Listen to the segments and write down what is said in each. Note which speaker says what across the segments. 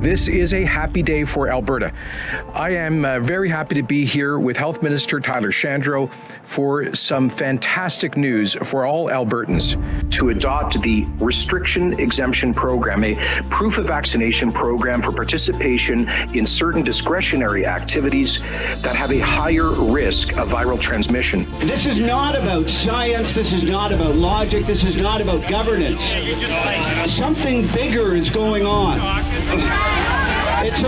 Speaker 1: This is a happy day for Alberta. I am very happy to be here with Health Minister Tyler Shandro for some fantastic news for all Albertans. To adopt the Restriction Exemption Program, a proof of vaccination program for participation in certain discretionary activities that have a higher risk of viral transmission.
Speaker 2: This is not about science, this is not about logic, this is not about governance. Something bigger is going on. It's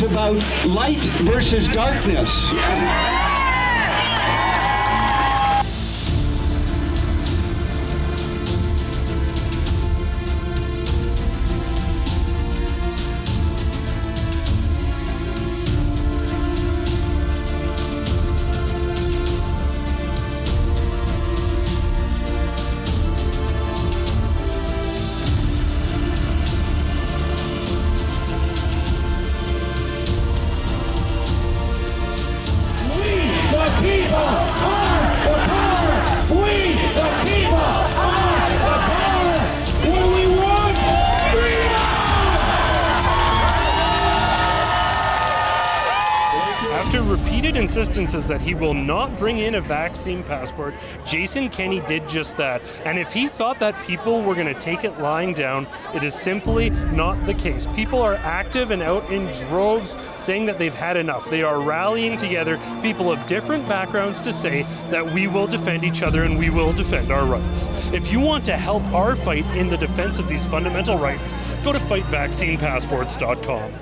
Speaker 2: about light versus darkness.
Speaker 3: After repeated insistences that he will not bring in a vaccine passport, Jason Kenney did just that. And if he thought that people were going to take it lying down, it is simply not the case. People are active and out in droves saying that they've had enough. They are rallying together, people of different backgrounds, to say that we will defend each other and we will defend our rights. If you want to help our fight in the defense of these fundamental rights, go to fightvaccinepassports.com.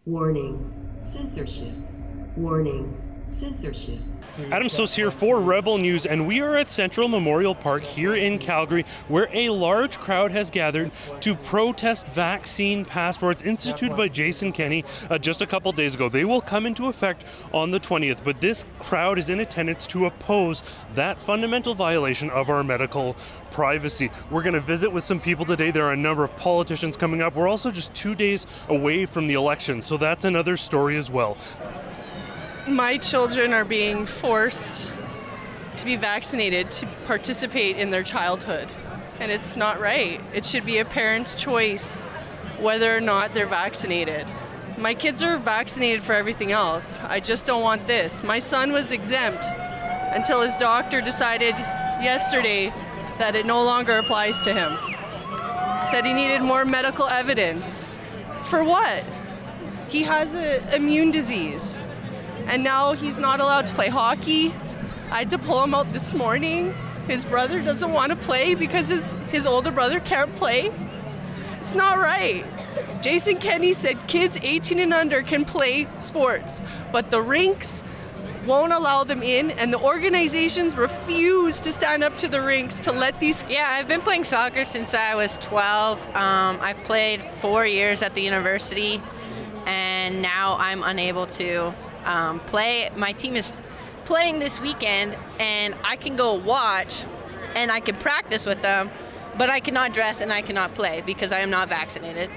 Speaker 4: Warning, censorship. Warning, censorship.
Speaker 3: Adam Sos here for Rebel News, and we are at Central Memorial Park here in Calgary, where a large crowd has gathered to protest vaccine passports instituted by Jason Kenney just a couple days ago. They will come into effect on the 20th, but this crowd is in attendance to oppose that fundamental violation of our medical privacy. We're going to visit with some people today. There are a number of politicians coming up. We're also just 2 days away from the election, so that's another story as well.
Speaker 5: My children are being forced to be vaccinated to participate in their childhood, and it's not right. It should be a parent's choice whether or not they're vaccinated. My kids are vaccinated for everything else. I just don't want this. My son was exempt until his doctor decided yesterday that it no longer applies to him. Said he needed more medical evidence. For what? He has an immune disease. And now he's not allowed to play hockey. I had to pull him out this morning. His brother doesn't want to play because his older brother can't play. It's not right. Jason Kenney said kids 18 and under can play sports, but the rinks won't allow them in, and the organizations refuse to stand up to the rinks to let these...
Speaker 6: Yeah, I've been playing soccer since I was 12. I've played 4 years at the university, and now I'm unable to play. My team is playing this weekend, and I can go watch and I can practice with them, but I cannot dress and I cannot play because I am not vaccinated.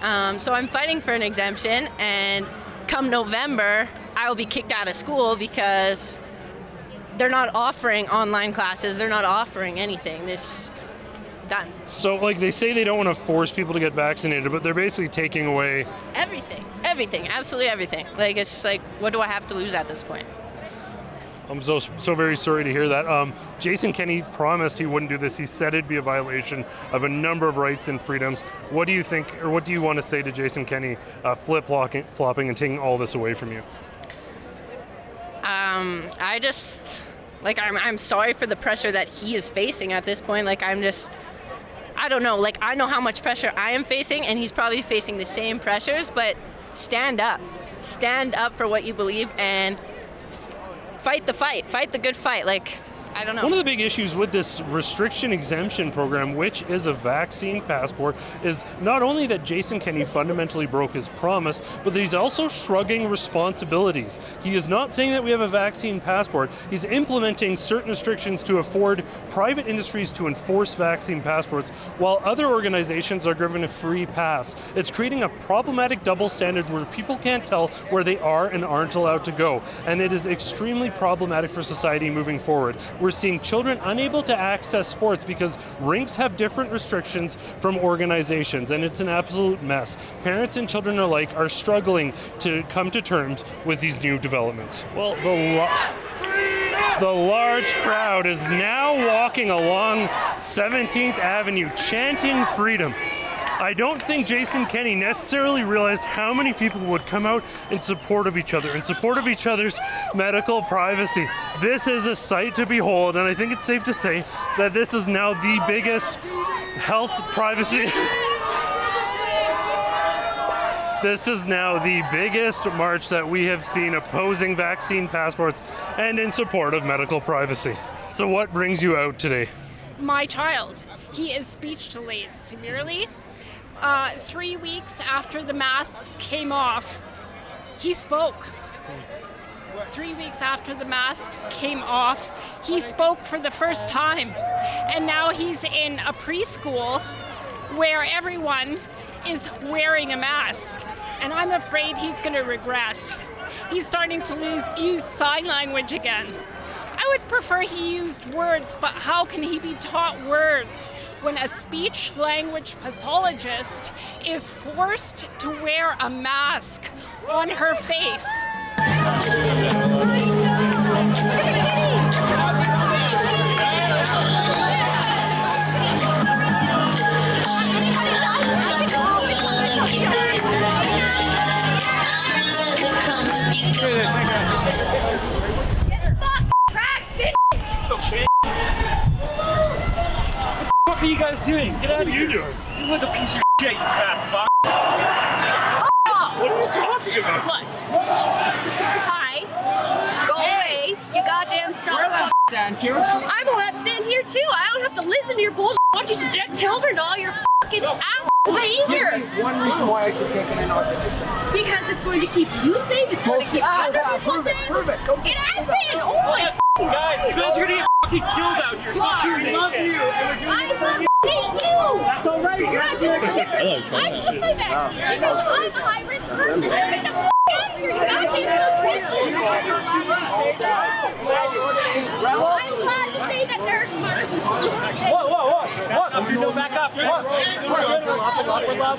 Speaker 6: So I'm fighting for an exemption, and come November I will be kicked out of school because they're not offering online classes, they're not offering anything. This done.
Speaker 3: So like they say they don't want to force people to get vaccinated, but they're basically taking away
Speaker 6: everything, absolutely everything. Like, it's just like, what do I have to lose at this point?
Speaker 3: I'm so very sorry to hear that. Jason Kenney promised he wouldn't do this. He said it'd be a violation of a number of rights and freedoms. What do you think, or what do you want to say to Jason Kenney flip-flopping and taking all this away from you?
Speaker 6: I just, like, I'm sorry for the pressure that he is facing at this point. Like, I don't know. Like, I know how much pressure I am facing, and he's probably facing the same pressures, but stand up. Stand up for what you believe and fight the fight. Fight the good fight. Like, I don't know.
Speaker 3: One of the big issues with this restriction exemption program, which is a vaccine passport, is not only that Jason Kenney fundamentally broke his promise, but that he's also shrugging responsibilities. He is not saying that we have a vaccine passport. He's implementing certain restrictions to afford private industries to enforce vaccine passports, while other organizations are given a free pass. It's creating a problematic double standard where people can't tell where they are and aren't allowed to go. And it is extremely problematic for society moving forward. we're seeing children unable to access sports because rinks have different restrictions from organizations, and it's an absolute mess. Parents and children alike are struggling to come to terms with these new developments. Well, the large crowd is now walking along 17th Avenue chanting freedom. I don't think Jason Kenney necessarily realized how many people would come out in support of each other, in support of each other's medical privacy. This is a sight to behold, and I think it's safe to say that this is now the biggest health privacy. This is now the biggest march that we have seen opposing vaccine passports and in support of medical privacy. So what brings you out today?
Speaker 7: My child. He is speech delayed severely. 3 weeks after the masks came off, he spoke. 3 weeks after the masks came off, he spoke for the first time. And now he's in a preschool where everyone is wearing a mask. And I'm afraid he's going to regress. He's starting to use sign language again. I would prefer he used words, but how can he be taught words when a speech language pathologist is forced to wear a mask on her face?
Speaker 8: What are you guys doing? Get out of here. You look a piece of shit, you fat fuck.
Speaker 3: What are you talking about?
Speaker 7: What? Hi. Go away, you goddamn son of a...
Speaker 8: Stand here.
Speaker 7: I'm allowed to stand here too. I don't have to listen to your bullshit. Watch you subject children to all your fucking ass behavior.
Speaker 9: One reason why I should take an inoculation.
Speaker 7: Because it's going to keep you safe. It's going to keep other people safe.
Speaker 9: Prove it.
Speaker 7: It has been. Oh my
Speaker 8: Guys, you guys are gonna get fucking killed out here. So we love you, and we're doing this for you.
Speaker 7: hate you.
Speaker 8: That's all right.
Speaker 7: You're not doing shit for me. I took my vaccine because I'm a high-risk person. Get the f*** out of here, you goddamn suspicious. I'm glad to say that there are smarter people.
Speaker 8: Whoa. What? No, back up. What? We're love.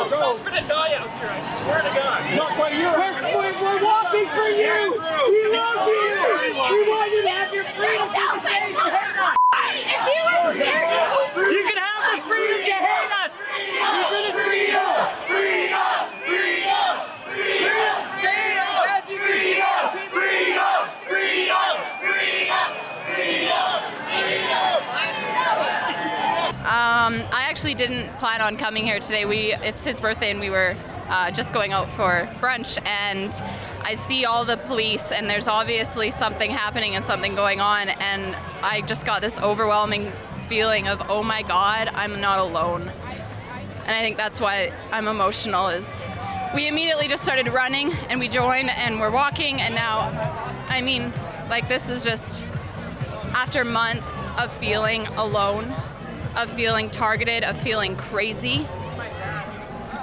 Speaker 8: Girls, we're gonna die out here, I swear to God. We're walking for you! We love you! We want you to have your freedom to hate us!
Speaker 7: If you were scared,
Speaker 8: You can have the freedom to hate us! We're gonna freedom! Stay up! As you can see,
Speaker 6: I actually didn't plan on coming here today. It's his birthday and we were just going out for brunch, and I see all the police and there's obviously something happening and something going on, and I just got this overwhelming feeling of, oh my God, I'm not alone. And I think that's why I'm emotional, is we immediately just started running and we joined and we're walking, and now, I mean, like, this is just after months of feeling alone, of feeling targeted, of feeling crazy.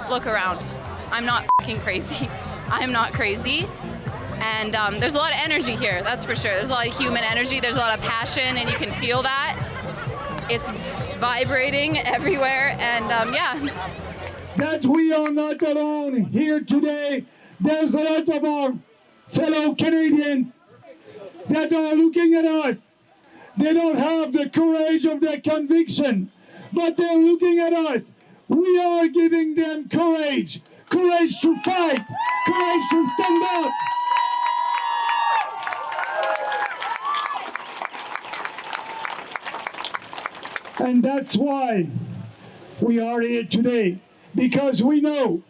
Speaker 6: Look around. I'm not fucking crazy. I'm not crazy. And there's a lot of energy here, that's for sure. There's a lot of human energy, there's a lot of passion, and you can feel that. It's vibrating everywhere, and yeah.
Speaker 10: That we are not alone here today. There's a lot of our fellow Canadians that are looking at us. They don't have the courage of their conviction, but they're looking at us. We are giving them courage. Courage to fight. Courage to stand up. And that's why we are here today. Because we know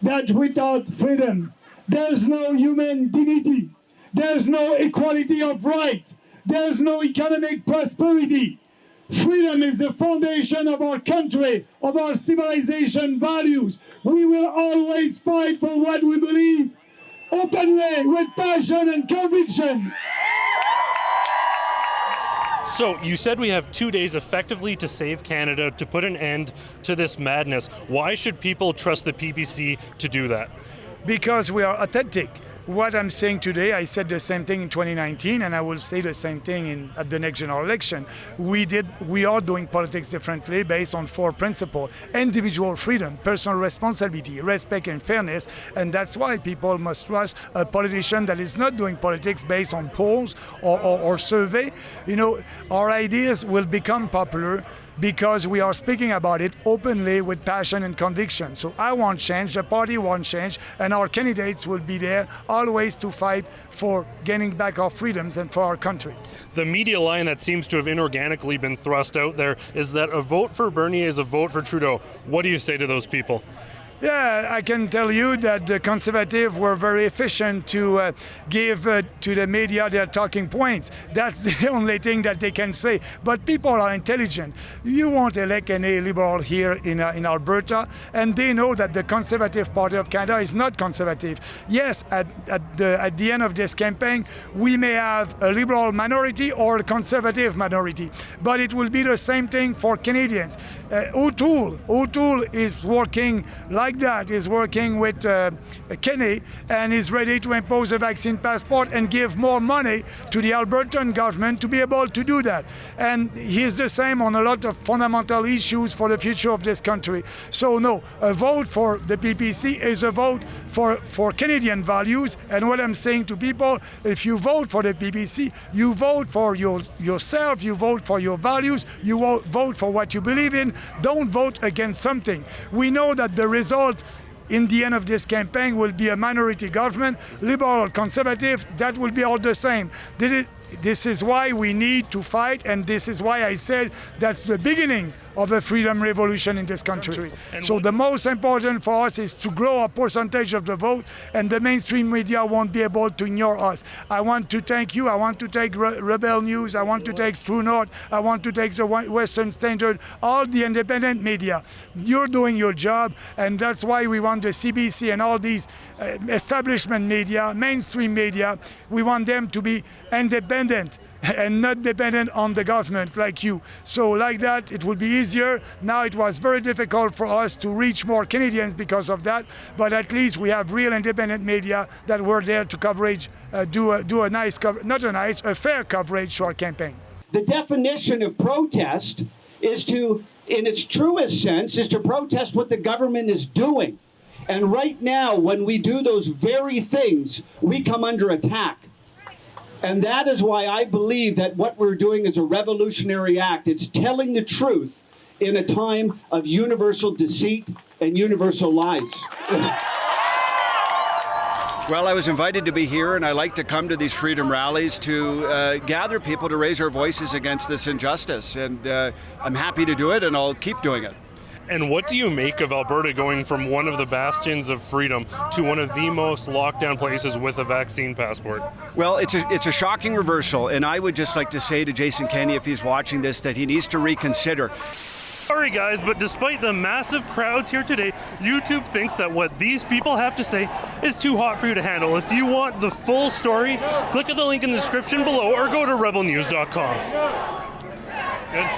Speaker 10: that without freedom, there's no human dignity. There's no equality of rights. There's no economic prosperity. Freedom is the foundation of our country, of our civilization values. We will always fight for what we believe, openly, with passion and conviction.
Speaker 3: So you said we have 2 days effectively to save Canada, to put an end to this madness. Why should people trust the PPC to do that?
Speaker 11: Because we are authentic.
Speaker 10: what I'm saying today, I said the same thing in 2019, and I will say the same thing at the next general election. We are doing politics differently based on 4 principles: individual freedom, personal responsibility, respect and fairness. And that's why people must trust a politician that is not doing politics based on polls or survey. You know, our ideas will become popular because we are speaking about it openly with passion and conviction. So I want change, the party wants change, and our candidates will be there always to fight for gaining back our freedoms and for our country.
Speaker 3: The media line that seems to have inorganically been thrust out there is that a vote for Bernier is a vote for Trudeau. What do you say to those people?
Speaker 10: Yeah, I can tell you that the Conservatives were very efficient to give to the media their talking points. That's the only thing that they can say. But people are intelligent. You won't elect any Liberal here in Alberta, and they know that the Conservative Party of Canada is not conservative. Yes, at the end of this campaign, we may have a Liberal minority or a Conservative minority, but it will be the same thing for Canadians. O'Toole is working like that, is working with Kenney and is ready to impose a vaccine passport and give more money to the Albertan government to be able to do that. And he is the same on a lot of fundamental issues for the future of this country. So no, a vote for the PPC is a vote for Canadian values. And what I'm saying to people, if you vote for the PPC, you vote for yourself, you vote for your values, you vote for what you believe in. Don't vote against something. We know that the result in the end of this campaign will be a minority government, Liberal or Conservative, that will be all the same. This is why we need to fight, and this is why I said that's the beginning of a freedom revolution in this country. So the most important for us is to grow our percentage of the vote, and the mainstream media won't be able to ignore us. I want to thank you. I want to thank Rebel News. I want to thank True North. I want to thank the Western Standard, all the independent media. You're doing your job, and that's why we want the CBC and all these establishment media, mainstream media, we want them to be independent and not dependent on the government like you. So like that, it will be easier. Now it was very difficult for us to reach more Canadians because of that, but at least we have real independent media that were there to a fair coverage to our campaign.
Speaker 2: The definition of protest is to, in its truest sense, is to protest what the government is doing. And right now, when we do those very things, we come under attack. And that is why I believe that what we're doing is a revolutionary act. It's telling the truth in a time of universal deceit and universal lies.
Speaker 11: Well, I was invited to be here, and I like to come to these freedom rallies to gather people to raise our voices against this injustice. And I'm happy to do it, and I'll keep doing it.
Speaker 3: And what do you make of Alberta going from one of the bastions of freedom to one of the most locked down places with a vaccine passport?
Speaker 11: Well, it's a shocking reversal, and I would just like to say to Jason Kenney, if he's watching this, that he needs to reconsider.
Speaker 3: Sorry guys, but despite the massive crowds here today, YouTube thinks that what these people have to say is too hot for you to handle. If you want the full story, click at the link in the description below or go to rebelnews.com. Good.